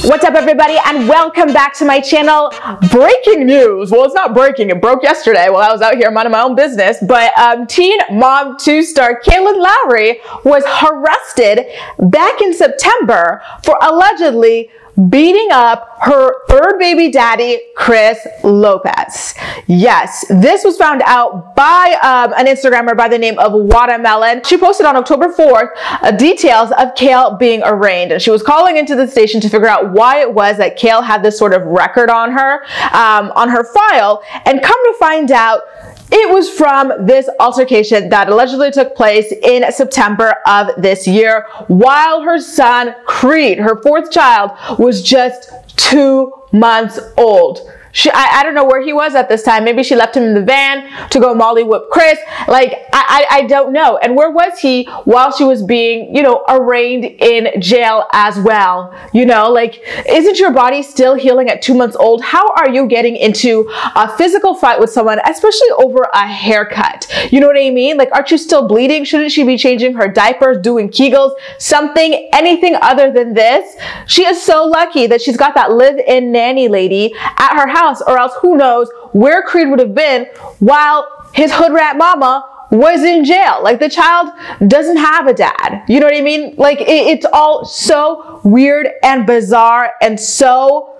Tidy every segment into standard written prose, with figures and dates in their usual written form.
What's up, everybody, and welcome back to my channel. Breaking news. Well, it's not breaking. It broke yesterday while I was out here minding my own business. But Teen Mom 2 star Kailyn Lowry was arrested back in September for allegedly beating up her third baby daddy, Chris Lopez. Yes, this was found out by an Instagrammer by the name of Watermelon. She posted on October 4th details of Kail being arraigned, and she was calling into the station to figure out why it was that Kail had this sort of record on her file, and come to find out, it was from this altercation that allegedly took place in September of this year while her son, Creed, her fourth child, was just 2 months old. I don't know where he was at this time. Maybe she left him in the van to go molly whip Chris. Like, I don't know. And where was he while she was being, arraigned in jail as well? Like, isn't your body still healing at 2 months old? How are you getting into a physical fight with someone, especially over a haircut? You know what I mean? Like, aren't you still bleeding? Shouldn't she be changing her diapers, doing Kegels, something, anything other than this? She is so lucky that she's got that live-in nanny lady at her house, or else who knows where Creed would have been while his hood rat mama was in jail. Like, the child doesn't have a dad. You know what I mean? Like, it's all so weird and bizarre and so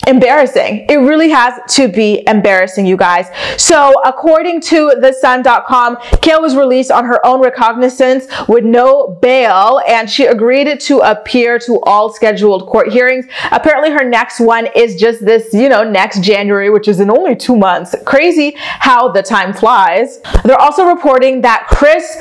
embarrassing. It really has to be embarrassing, you guys. So according to thesun.com, Kail was released on her own recognizance with no bail, and she agreed to appear to all scheduled court hearings. Apparently her next one is just this, next January, which is in only 2 months. Crazy how the time flies. They're also reporting that Chris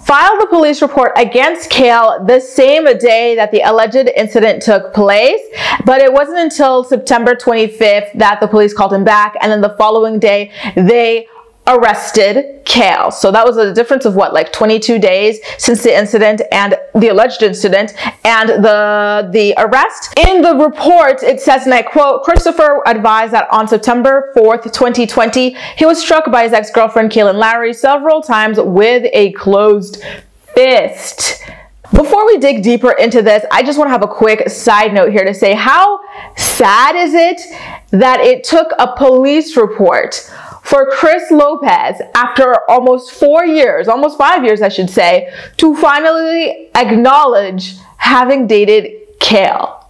filed a police report against Kail the same day that the alleged incident took place, but it wasn't until September 25th that the police called him back, and then the following day they arrested Kail. So that was a difference of what, like 22 days since the incident and the alleged incident and the arrest. In the report, it says, and I quote, Christopher advised that on September 4th, 2020, he was struck by his ex-girlfriend Kailyn Lowry several times with a closed fist. Before we dig deeper into this, I just want to have a quick side note here to say, how sad is it that it took a police report for Chris Lopez, after almost 4 years, almost 5 years, I should say, to finally acknowledge having dated Kail?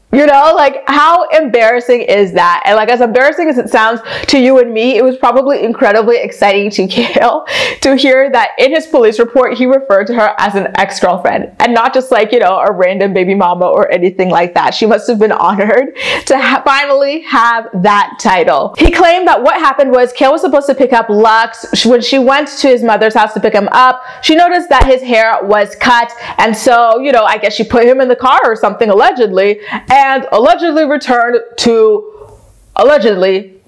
Like, how embarrassing is that? And like, as embarrassing as it sounds to you and me, it was probably incredibly exciting to Kail to hear that in his police report, he referred to her as an ex-girlfriend and not just like, a random baby mama or anything like that. She must have been honored to finally have that title. He claimed that what happened was Kail was supposed to pick up Lux. When she went to his mother's house to pick him up, she noticed that his hair was cut. And so, I guess she put him in the car or something, allegedly, and allegedly returned to allegedly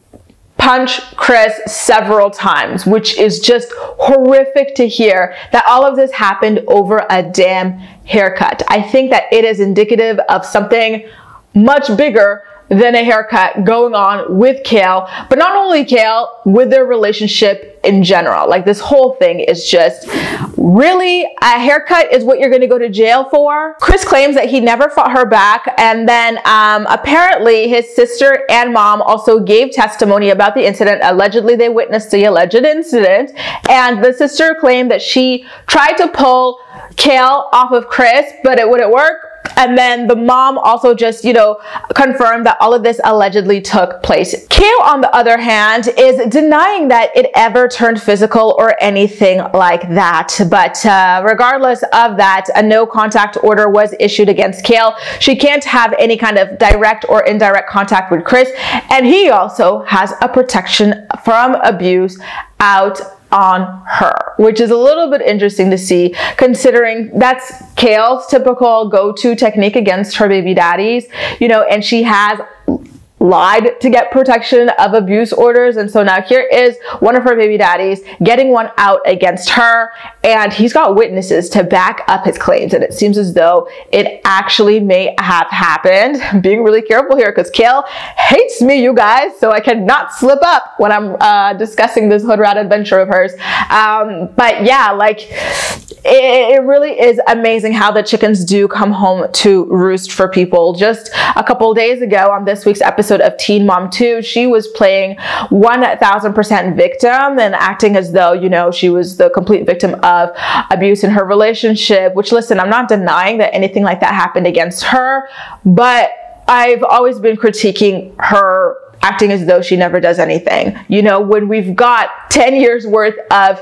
punch Chris several times, which is just horrific to hear that all of this happened over a damn haircut. I think that it is indicative of something much bigger than a haircut going on with Kail, but not only Kail, with their relationship in general. Like, this whole thing is just really, a haircut is what you're going to go to jail for. Chris claims that he never fought her back, and then apparently his sister and mom also gave testimony about the incident. Allegedly, they witnessed the alleged incident, and the sister claimed that she tried to pull Kail off of Chris, but it wouldn't work. And then the mom also just, confirmed that all of this allegedly took place. Kail, on the other hand, is denying that it ever turned physical or anything like that. But regardless of that, a no contact order was issued against Kail. She can't have any kind of direct or indirect contact with Chris. And he also has a protection from abuse out on her, which is a little bit interesting to see, considering that's Kail's typical go-to technique against her baby daddies, and she has lied to get protection of abuse orders. And so now here is one of her baby daddies getting one out against her, and he's got witnesses to back up his claims, and it seems as though it actually may have happened. I'm being really careful here because Kail hates me, you guys, so I cannot slip up when I'm discussing this hood rat adventure of hers. But yeah, like, it it really is amazing how the chickens do come home to roost for people. Just a couple days ago on this week's episode of Teen Mom 2, she was playing 1000% victim and acting as though, you know, she was the complete victim of abuse in her relationship, which, listen, I'm not denying that anything like that happened against her, but I've always been critiquing her acting as though she never does anything. You know, when we've got 10 years worth of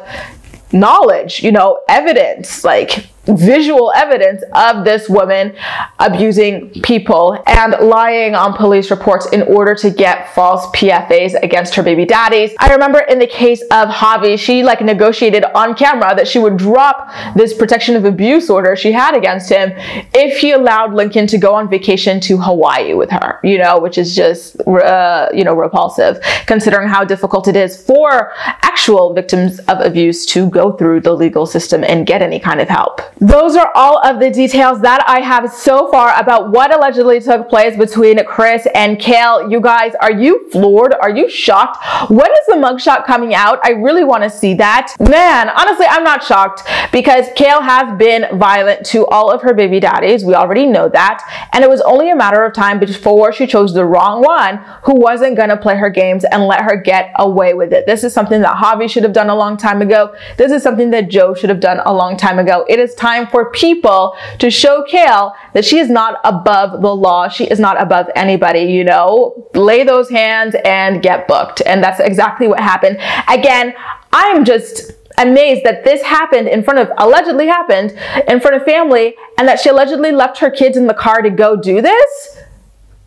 knowledge, you know, evidence, like visual evidence of this woman abusing people and lying on police reports in order to get false PFAs against her baby daddies. I remember in the case of Javi, she like negotiated on camera that she would drop this protection of abuse order she had against him if he allowed Lincoln to go on vacation to Hawaii with her, you know, which is just, you know, repulsive considering how difficult it is for actual victims of abuse to go through the legal system and get any kind of help. Those are all of the details that I have so far about what allegedly took place between Chris and Kail. You guys, are you floored? Are you shocked? When is the mugshot coming out? I really want to see that. Man, honestly, I'm not shocked because Kail has been violent to all of her baby daddies. We already know that. And it was only a matter of time before she chose the wrong one who wasn't going to play her games and let her get away with it. This is something that Javi should have done a long time ago. This is something that Joe should have done a long time ago. It is time for people to show Kail that she is not above the law. She is not above anybody, you know. Lay those hands and get booked. And that's exactly what happened. Again, I'm just amazed that this happened in front of, allegedly happened in front of family, and that she allegedly left her kids in the car to go do this.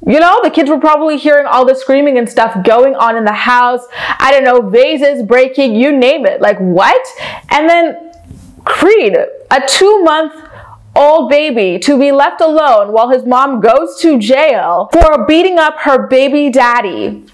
You know, the kids were probably hearing all the screaming and stuff going on in the house. I don't know, vases breaking, you name it. Like, what? And then Creed, a 2-month-old baby, to be left alone while his mom goes to jail for beating up her baby daddy.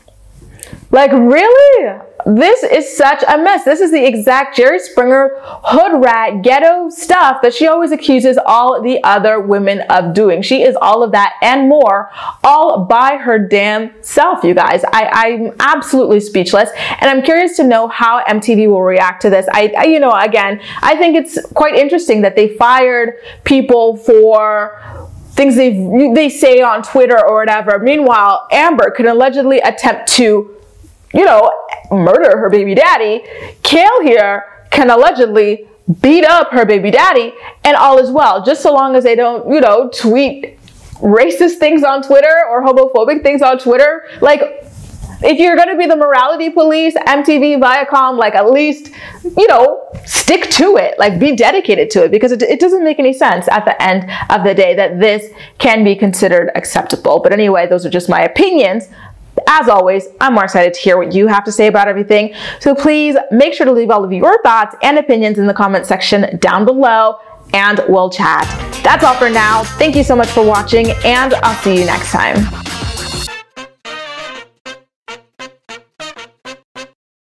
Like, really? This is such a mess. This is the exact Jerry Springer hood rat ghetto stuff that she always accuses all the other women of doing. She is all of that and more, all by her damn self, you guys. I'm absolutely speechless, and I'm curious to know how MTV will react to this. You know, again, I think it's quite interesting that they fired people for things they say on Twitter or whatever. Meanwhile, Amber can allegedly attempt to, you know, murder her baby daddy. Kail here can allegedly beat up her baby daddy, and all is well, just so long as they don't, you know, tweet racist things on Twitter or homophobic things on Twitter. Like, if you're going to be the morality police, MTV, Viacom, like, at least, you know, stick to it, like, be dedicated to it, because it doesn't make any sense at the end of the day that this can be considered acceptable. But anyway, those are just my opinions. As always, I'm more excited to hear what you have to say about everything. So please make sure to leave all of your thoughts and opinions in the comment section down below, and we'll chat. That's all for now. Thank you so much for watching, and I'll see you next time.